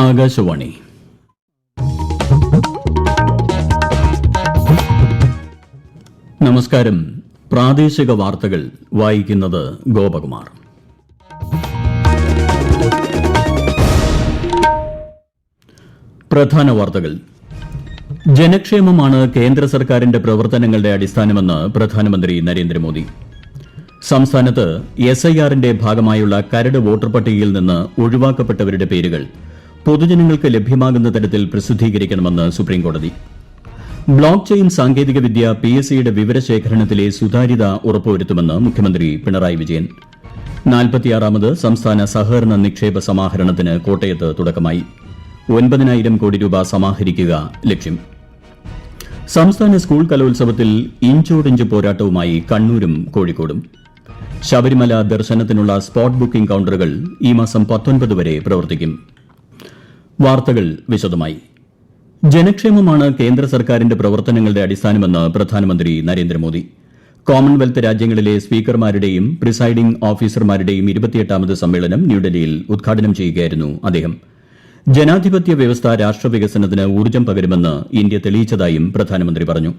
ആകാശവാണി. നമസ്കാരം. പ്രാദേശിക വാർത്തകൾ വായിക്കുന്നത് ഗോപകുമാർ. പ്രധാന വാർത്തകൾ. ജനക്ഷേമമാണ് കേന്ദ്ര സർക്കാരിന്റെ പ്രവർത്തനങ്ങളുടെ അടിസ്ഥാനമെന്ന് പ്രധാനമന്ത്രി നരേന്ദ്രമോദി. സംസ്ഥാനത്ത് SIR-ന്റെ ഭാഗമായുള്ള കരട് വോട്ടർ പട്ടികയിൽ നിന്ന് ഒഴിവാക്കപ്പെട്ടവരുടെ പേരുകൾ പൊതുജനങ്ങൾക്ക് ലഭ്യമാകുന്ന തരത്തിൽ പ്രസിദ്ധീകരിക്കണമെന്ന് സുപ്രീംകോടതി. ബ്ലോക്ക് ചെയിൻ സാങ്കേതികവിദ്യ PSCയുടെ വിവരശേഖരണത്തിലെ സുതാര്യത ഉറപ്പുവരുത്തുമെന്ന് മുഖ്യമന്ത്രി പിണറായി വിജയൻ. 46ാമത് സംസ്ഥാന സഹകരണ നിക്ഷേപ സമാഹരണത്തിന് കോട്ടയത്ത് തുടക്കമായി. 9,000 കോടി രൂപ സമാഹരിക്കുക ലക്ഷ്യം. സംസ്ഥാന സ്കൂൾ കലോത്സവത്തിൽ ഇഞ്ചോടിഞ്ച് പോരാട്ടവുമായി കണ്ണൂരും കോഴിക്കോടും. ശബരിമല ദർശനത്തിനുള്ള സ്പോട്ട് ബുക്കിംഗ് കൌണ്ടറുകൾ ഈ മാസം 19 വരെ പ്രവർത്തിക്കും. വാർത്തകൾ വിശദമായി. ജനക്ഷേമമാണ് കേന്ദ്ര സർക്കാരിന്റെ പ്രവർത്തനങ്ങളുടെ അടിസ്ഥാനമെന്ന് പ്രധാനമന്ത്രി നരേന്ദ്രമോദി. കോമൺവെൽത്ത് രാജ്യങ്ങളിലെ സ്പീക്കർമാരുടെയും പ്രിസൈഡിംഗ് ഓഫീസർമാരുടെയും 28ാമത് സമ്മേളനം ന്യൂഡൽഹിയിൽ ഉദ്ഘാടനം ചെയ്യുകയായിരുന്നു അദ്ദേഹം. ജനാധിപത്യ വ്യവസ്ഥ രാഷ്ട്രവികസനത്തിന് ഊർജ്ജം പകരുമെന്ന് ഇന്ത്യ തെളിയിച്ചതായും പ്രധാനമന്ത്രി പറഞ്ഞു.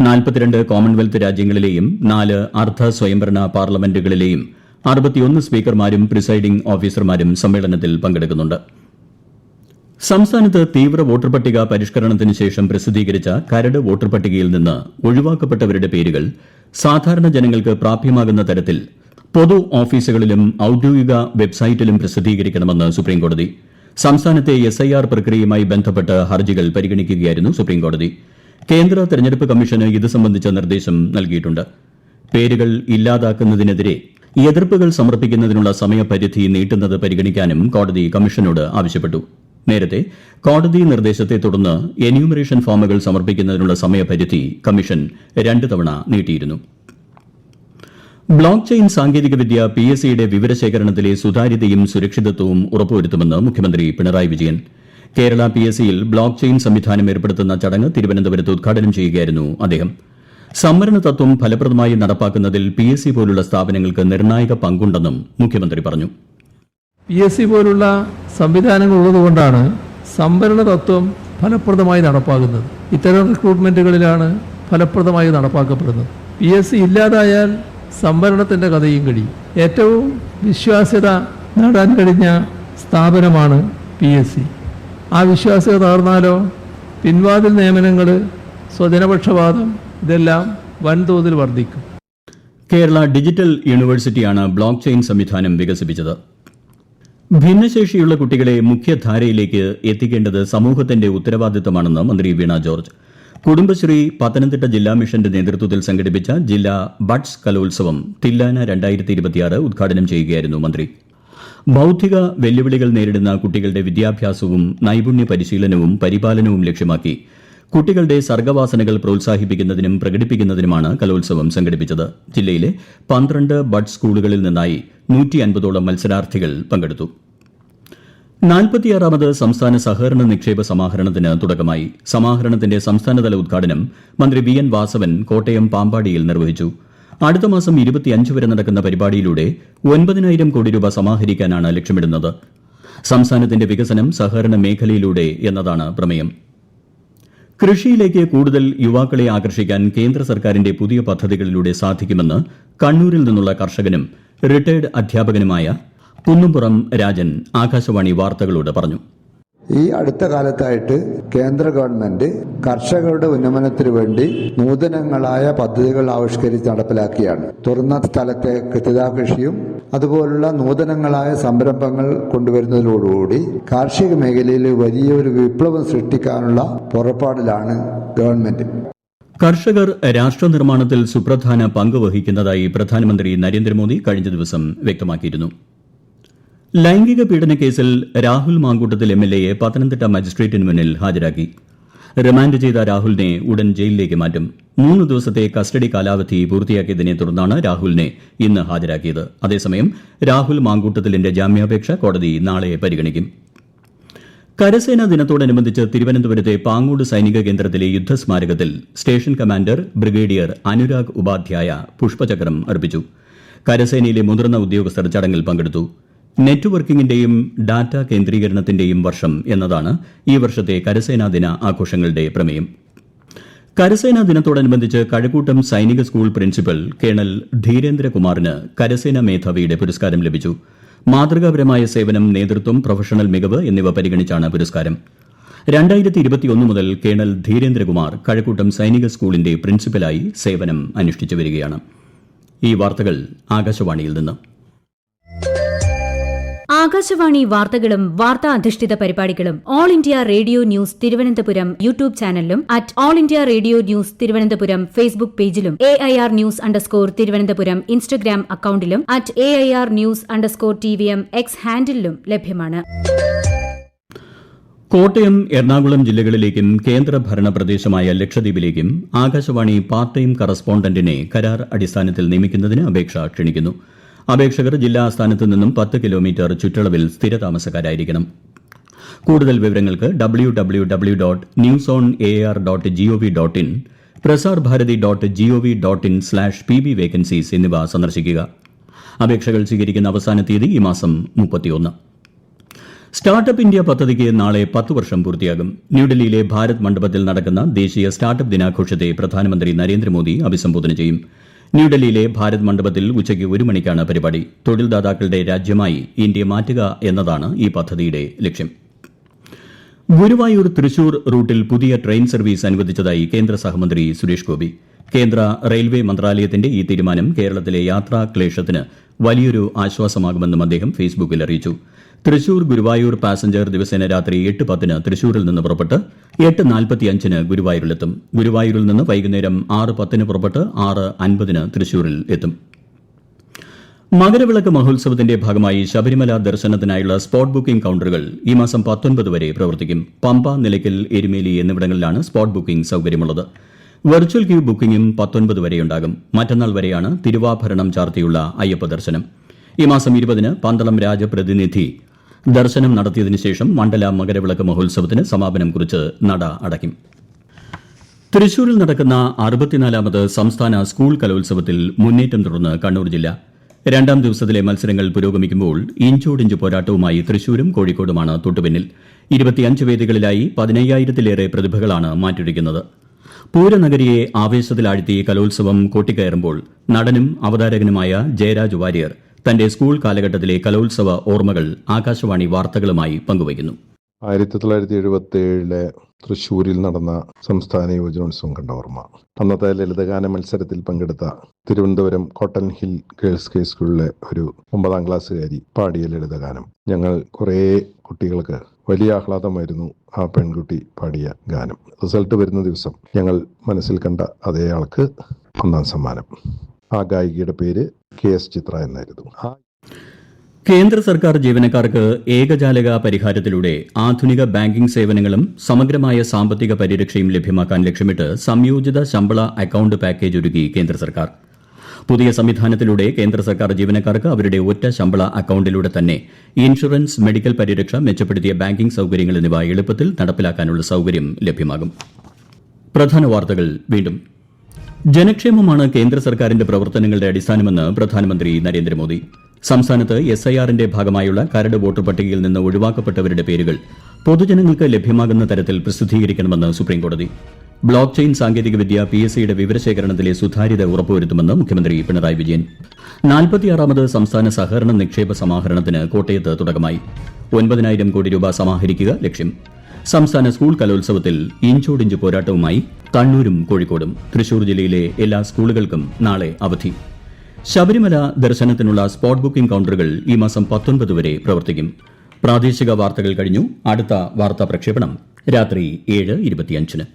42 കോമൺവെൽത്ത് രാജ്യങ്ങളിലെയും 4 അർദ്ധ സ്വയംഭരണ പാർലമെന്റുകളിലെയും 61 സ്പീക്കർമാരും പ്രിസൈഡിംഗ് ഓഫീസർമാരും സമ്മേളനത്തിൽ പങ്കെടുക്കുന്നുണ്ട്. സംസ്ഥാനത്ത് തീവ്ര വോട്ടർ പട്ടിക പരിഷ്കരണത്തിന് ശേഷം പ്രസിദ്ധീകരിച്ച കരട് വോട്ടർ പട്ടികയിൽ നിന്ന് ഒഴിവാക്കപ്പെട്ടവരുടെ പേരുകൾ സാധാരണ ജനങ്ങൾക്ക് പ്രാപ്യമാകുന്ന തരത്തിൽ പൊതു ഓഫീസുകളിലും ഔദ്യോഗിക വെബ്സൈറ്റിലും പ്രസിദ്ധീകരിക്കണമെന്ന് സുപ്രീംകോടതി. സംസ്ഥാനത്തെ SIR പ്രക്രിയയുമായി ബന്ധപ്പെട്ട് ഹർജികൾ പരിഗണിക്കുകയായിരുന്നു സുപ്രീംകോടതി. കേന്ദ്ര തെരഞ്ഞെടുപ്പ് കമ്മീഷന് ഇത് സംബന്ധിച്ച നിർദ്ദേശം നൽകിയിട്ടുണ്ട്. പേരുകൾ ഇല്ലാതാക്കുന്നതിനെതിരെ എതിർപ്പുകൾ സമർപ്പിക്കുന്നതിനുള്ള സമയപരിധി നീട്ടുന്നത് പരിഗണിക്കാനും കോടതി കമ്മീഷനോട് ആവശ്യപ്പെട്ടു. നേരത്തെ കോടതി നിർദ്ദേശത്തെ തുടർന്ന് എന്യൂമറേഷൻ ഫോമുകൾ സമർപ്പിക്കുന്നതിനുള്ള സമയപരിധി കമ്മീഷൻ 2 തവണ നീട്ടിയിരുന്നു. ബ്ലോക്ക് ചെയിൻ സാങ്കേതികവിദ്യ PSCയുടെ വിവരശേഖരണത്തിലെ സുതാര്യതയും സുരക്ഷിതത്വവും ഉറപ്പുവരുത്തുമെന്ന് മുഖ്യമന്ത്രി പിണറായി വിജയൻ. കേരള PSCയിൽ ബ്ലോക്ക് ചെയിൻ സംവിധാനം ഏർപ്പെടുത്തുന്ന ചടങ്ങ് തിരുവനന്തപുരത്ത് ഉദ്ഘാടനം ചെയ്യുകയായിരുന്നു അദ്ദേഹം. സംവരണ തത്വം ഫലപ്രദമായി നടപ്പാക്കുന്നതിൽ PSC പോലുള്ള സ്ഥാപനങ്ങൾക്ക് നിർണായക പങ്കുണ്ടെന്നും മുഖ്യമന്ത്രി പറഞ്ഞു. PSC പോലുള്ള സംവിധാനങ്ങൾ ഉള്ളതുകൊണ്ടാണ് സംവരണ തത്വം ഫലപ്രദമായി നടപ്പാക്കുന്നത്. ഇത്തരം റിക്രൂട്ട്മെന്റുകളിലാണ് ഫലപ്രദമായി നടപ്പാക്കപ്പെടുന്നത്. PSC ഇല്ലാതായാൽ സംവരണത്തിന്റെ കഥയും കഴിയും. ഏറ്റവും വിശ്വാസ്യത നേടാൻ കഴിഞ്ഞ സ്ഥാപനമാണ് PSC. ആ വിശ്വാസ്യത തകർന്നാലോ പിൻവാതിൽ നിയമനങ്ങൾ, സ്വജനപക്ഷപാതം ഇതെല്ലാം വൻതോതിൽ വർദ്ധിക്കും. കേരള ഡിജിറ്റൽ യൂണിവേഴ്സിറ്റിയാണ് ബ്ലോക്ക് ചെയിൻ സംവിധാനം വികസിപ്പിച്ചത്. ഭിന്നശേഷിയുള്ള കുട്ടികളെ മുഖ്യധാരയിലേക്ക് എത്തിക്കേണ്ടത് സമൂഹത്തിന്റെ ഉത്തരവാദിത്തമാണെന്ന് മന്ത്രി വീണ ജോർജ്. കുടുംബശ്രീ പത്തനംതിട്ട ജില്ലാ മിഷന്റെ നേതൃത്വത്തിൽ സംഘടിപ്പിച്ച ജില്ലാ ബഡ്സ് കലോത്സവം തില്ലാന 2026 ഉദ്ഘാടനം ചെയ്യുകയായിരുന്നു മന്ത്രി. ബൌദ്ധിക വെല്ലുവിളികൾ നേരിടുന്ന കുട്ടികളുടെ വിദ്യാഭ്യാസവും നൈപുണ്യ പരിശീലനവും പരിപാലനവും ലക്ഷ്യമാക്കി കുട്ടികളുടെ സർഗ്ഗവാസനകൾ പ്രോത്സാഹിപ്പിക്കുന്നതിനും പ്രകടിപ്പിക്കുന്നതിനുമാണ് കലോത്സവം സംഘടിപ്പിച്ചത്. ജില്ലയിലെ 12 ബഡ് സ്കൂളുകളിൽ നിന്നായി 150ഓളം മത്സരാർത്ഥികൾ പങ്കെടുത്തു. 46ാമത് സംസ്ഥാന സഹകരണ നിക്ഷേപ സമാഹരണത്തിന് തുടക്കമായി. സമാഹരണത്തിന്റെ സംസ്ഥാനതല ഉദ്ഘാടനം മന്ത്രി VN വാസവൻ കോട്ടയം പാമ്പാടിയിൽ നിർവഹിച്ചു. അടുത്ത മാസം 25 വരെ നടക്കുന്ന പരിപാടിയിലൂടെ 9,000 കോടി രൂപ സമാഹരിക്കാനാണ് ലക്ഷ്യമിടുന്നത്. സംസ്ഥാനത്തിന്റെ വികസനം സഹകരണ മേഖലയിലൂടെ എന്നതാണ് പ്രമേയം. കൃഷിയിലേക്ക് കൂടുതൽ യുവാക്കളെ ആകർഷിക്കാൻ കേന്ദ്ര സർക്കാരിന്റെ പുതിയ പദ്ധതികളിലൂടെ സാധിക്കുമെന്ന് കണ്ണൂരിൽ നിന്നുള്ള കർഷകനും റിട്ടയർഡ് അധ്യാപകനുമായ കുന്നുംപുറം രാജൻ ആകാശവാണി വാർത്തകളോട് പറഞ്ഞു. ഈ അടുത്ത കാലത്തായിട്ട് കേന്ദ്ര ഗവൺമെന്റ് കർഷകരുടെ ഉന്നമനത്തിനു വേണ്ടി നൂതനങ്ങളായ പദ്ധതികൾ ആവിഷ്കരിച്ച് നടപ്പിലാക്കിയാണ്. തുറന്ന സ്ഥലത്തെ കൃത്യതാ കൃഷിയും അതുപോലുള്ള നൂതനങ്ങളായ സംരംഭങ്ങൾ കൊണ്ടുവരുന്നതിനോടുകൂടി കാർഷിക മേഖലയിൽ വലിയൊരു വിപ്ലവം സൃഷ്ടിക്കാനുള്ള പുറപ്പാടിലാണ് ഗവൺമെന്റ്. കർഷകർ രാഷ്ട്ര നിർമ്മാണത്തിൽ സുപ്രധാന പങ്ക് വഹിക്കുന്നതായി പ്രധാനമന്ത്രി നരേന്ദ്രമോദി കഴിഞ്ഞ ദിവസം വ്യക്തമാക്കിയിരുന്നു. ലൈംഗിക പീഡന കേസിൽ രാഹുൽ മാങ്കൂട്ടത്തിൽ MLA-യെ പത്തനംതിട്ട മജിസ്ട്രേറ്റിന് മുന്നിൽ ഹാജരാക്കി. റിമാൻഡ് ചെയ്ത രാഹുലിനെ ഉടൻ ജയിലിലേക്ക് മാറ്റും. 3 ദിവസത്തെ കസ്റ്റഡി കാലാവധി പൂർത്തിയാക്കിയതിനെ തുടർന്നാണ് രാഹുലിനെ ഇന്ന് ഹാജരാക്കിയത്. അതേസമയം രാഹുൽ മാങ്കൂട്ടത്തിലിന്റെ ജാമ്യാപേക്ഷ കോടതി നാളെ പരിഗണിക്കും. കരസേനാ ദിനത്തോടനുബന്ധിച്ച് തിരുവനന്തപുരത്തെ പാങ്ങോട് സൈനിക കേന്ദ്രത്തിലെ യുദ്ധസ്മാരകത്തിൽ station commander brigadier Anurag Upadhyay പുഷ്പചക്രം അർപ്പിച്ചു. കരസേനയിലെ മുതിർന്ന ഉദ്യോഗസ്ഥർ ചടങ്ങിൽ പങ്കെടുത്തു. നെറ്റ്വർക്കിംഗിന്റെയും ഡാറ്റ കേന്ദ്രീകരണത്തിന്റെയും വർഷം എന്നതാണ് ഈ വർഷത്തെ കരസേനാ ദിന ആഘോഷങ്ങളുടെ പ്രമേയം. കരസേനാ ദിനത്തോടനുബന്ധിച്ച് കഴക്കൂട്ടം സൈനിക സ്കൂൾ പ്രിൻസിപ്പൽ കേണൽ ധീരേന്ദ്രകുമാറിന് കരസേനാ മേധാവിയുടെ പുരസ്കാരം ലഭിച്ചു. മാതൃകാപരമായ സേവനം, നേതൃത്വം, പ്രൊഫഷണൽ മികവ് എന്നിവ പരിഗണിച്ചാണ് പുരസ്കാരം. 2021 മുതൽ കേണൽ ധീരേന്ദ്രകുമാർ കഴക്കൂട്ടം സൈനിക സ്കൂളിന്റെ പ്രിൻസിപ്പലായി സേവനം അനുഷ്ഠിച്ചു വരികയാണ്. ഈ വാർത്തകൾ ആകാശവാണിയിൽ നിന്ന്. ആകാശവാണി വാർത്തകളും വാർത്താ അധിഷ്ഠിത പരിപാടികളും all India radio news Thiruvananthapuram YouTube ചാനലിലും @all India radio news Thiruvananthapuram Facebook പേജിലും AIR ന്യൂസ് _ ഇൻസ്റ്റഗ്രാം അക്കൌണ്ടിലും @AIR ന്യൂസ് _TVM X ഹാൻഡിലും ലഭ്യമാണ്. കോട്ടയം, എറണാകുളം ജില്ലകളിലേക്കും കേന്ദ്രഭരണ പ്രദേശമായ ലക്ഷദ്വീപിലേക്കും ആകാശവാണി പാർട്ട് ടൈം കറസ്പോണ്ടന്റിനെ കരാർ അടിസ്ഥാനത്തിൽ നിയമിക്കുന്നതിന് അപേക്ഷ ക്ഷണിക്കുന്നു. അപേക്ഷകർ ജില്ലാ ആസ്ഥാനത്ത് നിന്നും 10 കിലോമീറ്റർ ചുറ്റളവിൽ സ്ഥിരതാമസക്കാരായിരിക്കണം. കൂടുതൽ വിവരങ്ങൾക്ക് www.newsonair.gov.in, prasarbharati.gov.in/pb vacancies എന്നിവ സന്ദർശിക്കുക. അപേക്ഷകൾ സ്വീകരിക്കുന്ന അവസാന തീയതി ഈ മാസം 31. സ്റ്റാർട്ടപ്പ് ഇന്ത്യ പദ്ധതിക്ക് നാളെ 10 വർഷം പൂർത്തിയാകും. ന്യൂഡൽഹിയിലെ ഭാരത് മണ്ഡപത്തിൽ നടക്കുന്ന ദേശീയ സ്റ്റാർട്ടപ്പ് ദിനാഘോഷത്തെ പ്രധാനമന്ത്രി നരേന്ദ്രമോദി അഭിസംബോധന ചെയ്യും. ന്യൂഡൽഹിയിലെ ഭാരത് മണ്ഡപത്തിൽ ഉച്ചയ്ക്ക് 1 മണിക്കാണ് പരിപാടി. തൊഴിൽദാതാക്കളുടെ രാജ്യമായി ഇന്ത്യ മാറ്റുക എന്നതാണ് ഈ പദ്ധതിയുടെ ലക്ഷ്യം. ഗുരുവായൂർ തൃശൂർ റൂട്ടിൽ പുതിയ ട്രെയിൻ സർവീസ് അനുവദിച്ചതായി കേന്ദ്ര സഹമന്ത്രി സുരേഷ് ഗോപി. കേന്ദ്ര റെയിൽവേ മന്ത്രാലയത്തിന്റെ ഈ തീരുമാനം കേരളത്തിലെ യാത്രാ ക്ലേശത്തിന് വലിയൊരു ആശ്വാസമാകുമെന്നും അദ്ദേഹം ഫേസ്ബുക്കിൽ അറിയിച്ചു. തൃശൂർ ഗുരുവായൂർ പാസഞ്ചർ ദിവസേന രാത്രി 8:10 തൃശൂരിൽ നിന്ന് പുറപ്പെട്ട് 8:45 ഗുരുവായൂരിലെത്തും. ഗുരുവായൂരിൽ നിന്ന് വൈകുന്നേരം 6:10 പുറപ്പെട്ട് 6:50 തൃശൂരിൽ എത്തും. മകരവിളക്ക് മഹോത്സവത്തിന്റെ ഭാഗമായി ശബരിമല ദർശനത്തിനായുള്ള സ്പോട്ട് ബുക്കിംഗ് കൌണ്ടറുകൾ ഈ മാസം 19 വരെ പ്രവർത്തിക്കും. പമ്പ, നിലയ്ക്കൽ, എരുമേലി എന്നിവിടങ്ങളിലാണ് സ്പോട്ട് ബുക്കിംഗ് സൌകര്യമുള്ളത്. വെർച്വൽ ക്യൂ ബുക്കിംഗും 19 വരെയുണ്ടാകും. മറ്റന്നാൾ വരെയാണ് തിരുവാഭരണം ചാർത്തിയുള്ള അയ്യപ്പ ദർശനം. ഈ മാസം 20 പന്തളം രാജപ്രതിനിധി ദർശനം നടത്തിയതിനു ശേഷം മണ്ഡല മകരവിളക്ക് മഹോത്സവത്തിന് സമാപനം കുറിച്ച് നട അടയ്ക്കും. തൃശൂരിൽ നടക്കുന്ന 64ാമത് സംസ്ഥാന സ്കൂൾ കലോത്സവത്തിൽ മുന്നേറ്റം തുടർന്ന് കണ്ണൂർ ജില്ല. 2ാം ദിവസത്തിലെ മത്സരങ്ങൾ പുരോഗമിക്കുമ്പോൾ ഇഞ്ചോടിഞ്ച് പോരാട്ടവുമായി തൃശൂരും കോഴിക്കോടുമാണ് തൊട്ടുപിന്നിൽ. 25 വേദികളിലായി 15,000-ലേറെ പ്രതിഭകളാണ് മാറ്റുരയ്ക്കുന്നത്. പൂരനഗരിയെ ആവേശത്തിലാഴ്ത്തി കലോത്സവം കൊട്ടിക്കയറുമ്പോൾ നടനും അവതാരകനുമായ ജയരാജ് വാര്യർ തന്റെ സ്കൂൾ കാലഘട്ടത്തിലെ കലോത്സവ ഓർമ്മകൾ ആകാശവാണി വാർത്തകളുമായി പങ്കുവയ്ക്കുന്നു. 1977 തൃശ്ശൂരിൽ നടന്ന സംസ്ഥാന യുവജനോത്സവം കണ്ട ഓർമ്മ. അന്നത്തെ ലളിതഗാന മത്സരത്തിൽ പങ്കെടുത്ത Thiruvananthapuram cotton hill girls high സ്കൂളിലെ ഒരു 9ാം ക്ലാസ്സുകാരി പാടിയ ലളിതഗാനം. ഞങ്ങൾ കുറേ കുട്ടികൾക്ക് വലിയ ആഹ്ലാദമായിരുന്നു ആ പെൺകുട്ടി പാടിയ ഗാനം. റിസൾട്ട് വരുന്ന ദിവസം ഞങ്ങൾ മനസ്സിൽ കണ്ട അതേ ആൾക്ക് 1ാം സമ്മാനം. ആ ഗായികയുടെ പേര് KS ചിത്ര എന്നായിരുന്നു. കേന്ദ്ര സർക്കാർ ജീവനക്കാർക്ക് ഏകജാലക പരിഹാരത്തിലൂടെ ആധുനിക ബാങ്കിംഗ് സേവനങ്ങളും സമഗ്രമായ സാമ്പത്തിക പരിരക്ഷയും ലഭ്യമാക്കാൻ ലക്ഷ്യമിട്ട് സംയോജിത ശമ്പള അക്കൌണ്ട് പാക്കേജ് ഒരുക്കി കേന്ദ്ര സർക്കാർ. പുതിയ സംവിധാനത്തിലൂടെ കേന്ദ്ര സർക്കാർ ജീവനക്കാർക്ക് അവരുടെ ഒറ്റ ശമ്പള അക്കൌണ്ടിലൂടെ തന്നെ ഇൻഷുറൻസ്, മെഡിക്കൽ പരിരക്ഷ, മെച്ചപ്പെടുത്തിയ ബാങ്കിംഗ് സൌകര്യങ്ങൾ എന്നിവ എളുപ്പത്തിൽ നടപ്പിലാക്കാനുള്ള സൌകര്യം ലഭ്യമാകും. പ്രധാന വാർത്തകൾ വീണ്ടും. ജനക്ഷേമമാണ് കേന്ദ്ര സർക്കാരിന്റെ പ്രവർത്തനങ്ങളുടെ അടിസ്ഥാനമെന്ന് പ്രധാനമന്ത്രി നരേന്ദ്രമോദി. സംസ്ഥാനത്ത് SIR-ന്റെ ഭാഗമായുള്ള കരട് വോട്ടർ പട്ടികയിൽ നിന്ന് ഒഴിവാക്കപ്പെട്ടവരുടെ പേരുകൾ പൊതുജനങ്ങൾക്ക് ലഭ്യമാകുന്ന തരത്തിൽ പ്രസിദ്ധീകരിക്കണമെന്ന് സുപ്രീംകോടതി. ബ്ലോക്ക് ചെയിൻ സാങ്കേതികവിദ്യ PSCയുടെ വിവരശേഖരണത്തിലെ സുതാര്യത ഉറപ്പുവരുത്തുമെന്ന് മുഖ്യമന്ത്രി പിണറായി വിജയൻ. 46ാമത് സംസ്ഥാന സഹകരണ നിക്ഷേപ സമാഹരണത്തിന് കോട്ടയത്ത് തുടക്കമായി. 9,000 കോടി രൂപ സമാഹരിക്കുക ലക്ഷ്യം. സംസ്ഥാന സ്കൂൾ കലോത്സവത്തിൽ ഇഞ്ചോടിഞ്ച് പോരാട്ടവുമായി കണ്ണൂരും കോഴിക്കോടും. തൃശൂർ ജില്ലയിലെ എല്ലാ സ്കൂളുകൾക്കും നാളെ അവധി. ശബരിമല ദർശനത്തിനുള്ള സ്പോട്ട് ബുക്കിംഗ് കൌണ്ടറുകൾ ഈ മാസം 19 വരെ പ്രവർത്തിക്കും. പ്രാദേശിക വാർത്തകൾ കഴിഞ്ഞു. അടുത്ത വാർത്താ പ്രക്ഷേപണം രാത്രി 7:25.